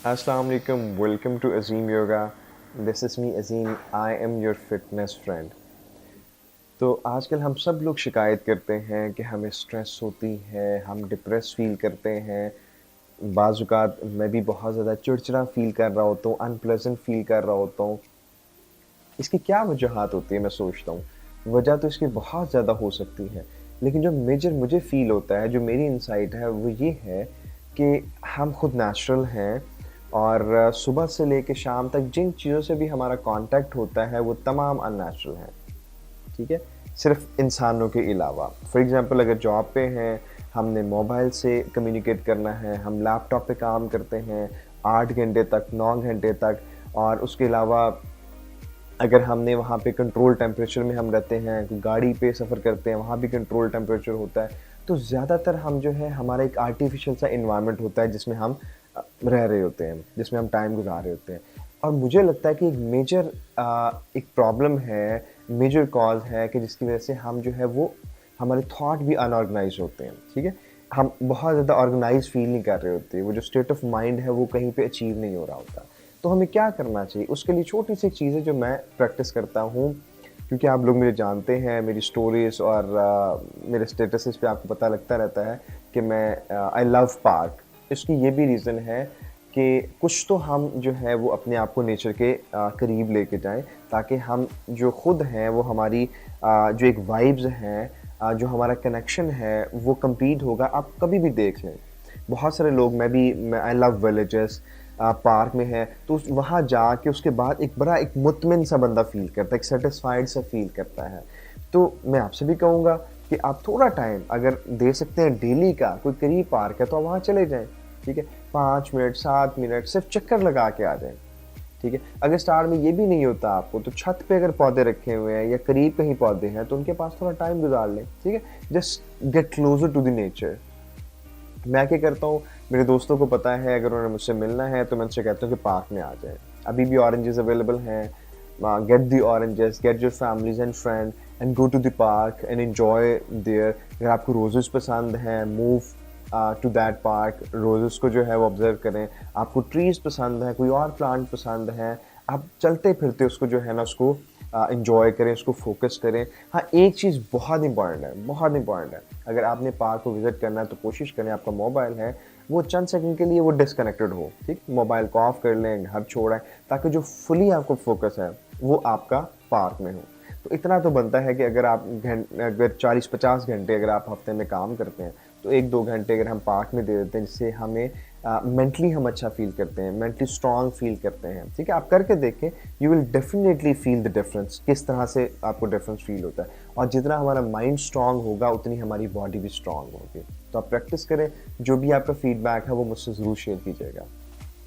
Assalamu alaikum, welcome to Azim Yoga. This is me Azim, I am your fitness friend. तो आजकल हम सब लोग शिकायत करते हैं कि हमें स्ट्रेस होती है, हम डिप्रेस फ़ील करते हैं, बाज़-औक़ात मैं भी बहुत ज़्यादा चिड़चिड़ा फ़ील कर रहा होता हूँ, अनप्लेज़ेंट फ़ील कर रहा होता हूँ। इसकी क्या वजूहात होती है मैं सोचता हूँ। वजह तो इसकी बहुत ज़्यादा हो सकती है, लेकिन जो मेजर मुझे फ़ील होता है, जो मेरी इनसाइट है वो ये है कि हम खुद नेचुरल हैं और सुबह से लेके शाम तक जिन चीज़ों से भी हमारा कॉन्टैक्ट होता है वो तमाम अननेचुरल हैं, ठीक है? सिर्फ़ इंसानों के अलावा। फ़ॉर एग्ज़ाम्पल अगर जॉब पे हैं, हमने मोबाइल से कम्युनिकेट करना है, हम लैपटॉप पे काम करते हैं 8 घंटे तक, 9 घंटे तक और उसके अलावा अगर हमने वहाँ पे कंट्रोल टेम्परेचर में हम रहते हैं, गाड़ी पे सफ़र करते हैं, वहाँ भी कंट्रोल टेम्परेचर होता है, तो ज़्यादातर हम जो है हमारा एक आर्टिफ़िशियल सा एनवायरनमेंट होता है जिसमें हम रह रहे होते हैं, जिसमें हम टाइम गुज़ार रहे होते हैं। और मुझे लगता है कि एक मेजर एक प्रॉब्लम है, मेजर कॉज़ है कि जिसकी वज़ह से हम जो है वो हमारे थॉट भी अनऑर्गनाइज़ होते हैं, ठीक है? हम बहुत ज़्यादा ऑर्गनाइज़ फ़ील नहीं कर रहे होते, वो जो स्टेट ऑफ माइंड है वो कहीं पे अचीव नहीं हो रहा होता। तो हमें क्या करना चाहिए? उसके लिए छोटी-सी चीज़ें जो मैं प्रैक्टिस करता हूँ, क्योंकि आप लोग मुझे जानते हैं, मेरी स्टोरीज़ और मेरे स्टेटसेस पे आपको पता लगता रहता है कि मैं आई लव पार्क। इसकी ये भी रीज़न है कि कुछ तो हम जो है वो अपने आप को नेचर के करीब लेके जाएँ, ताकि हम जो खुद हैं वो हमारी जो एक वाइब्स हैं जो हमारा कनेक्शन है वो कंप्लीट होगा। आप कभी भी देख लें, बहुत सारे लोग मैं आई लव विलेजेस पार्क में है तो वहाँ जाके उसके बाद एक बड़ा एक मुतमिन सा बंदा फ़ील करता है, एक सैटिस्फाइड सा फ़ील करता है। तो मैं आपसे भी कहूँगा कि आप थोड़ा टाइम अगर दे सकते हैं डेली का, कोई करीब पार्क है तो आप वहाँ चले जाएँ, ठीक है? 5 मिनट, 7 मिनट सिर्फ़ चक्कर लगा के आ जाएँ, ठीक है? अगर स्टार्ट में ये भी नहीं होता आपको तो छत पे अगर पौधे रखे हुए हैं या करीब कहीं पौधे हैं तो उनके पास थोड़ा टाइम गुज़ार लें, ठीक है? Just get closer to the nature. मैं क्या करता हूँ, मेरे दोस्तों को पता है अगर उन्हें मुझसे मिलना है तो मैं उनसे कहता हूँ कि पार्क में आ जाएँ। अभी भी ऑरेंजेस अवेलेबल हैं, get the oranges, get your families and friend and go to the park and enjoy there. अगर आपको रोज़ेज़ पसंद हैं, move to that park, roses को जो है वो ऑब्ज़र्व करें। आपको ट्रीज़ पसंद हैं, कोई और प्लांट पसंद हैं, आप चलते-फिरते उसको जो है ना उसको एन्जॉय करें, उसको फ़ोकस करें। हाँ, एक चीज़ बहुत इम्पॉर्टेंट है, बहुत इम्पॉर्टेंट है। अगर आपने पार्क को विज़िट करना है तो कोशिश करें आपका मोबाइल है वो चंद सेकंड के लिए वो डिस्कनेक्टेड हो, ठीक? मोबाइल को ऑफ कर लें, घर छोड़ आएँ, ताकि जो फुली आपको फ़ोकस है वो आपका पार्क में हो। तो इतना तो बनता है कि अगर 40-50 घंटे अगर आप हफ़्ते में काम करते हैं, तो 1-2 घंटे अगर हम पार्क में दे देते हैं जिससे हमें मेंटली हम अच्छा फ़ील करते हैं, मेंटली स्ट्रॉन्ग फ़ील करते हैं, ठीक है? आप करके देखें, you will definitely feel the difference, किस तरह से आपको डिफ़रेंस फ़ील होता है। और जितना हमारा माइंड स्ट्रॉन्ग होगा, उतनी हमारी बॉडी भी स्ट्रॉन्ग होगी। तो आप प्रैक्टिस करें, जो भी आपका फ़ीडबैक है वो मुझसे ज़रूर शेयर कीजिएगा।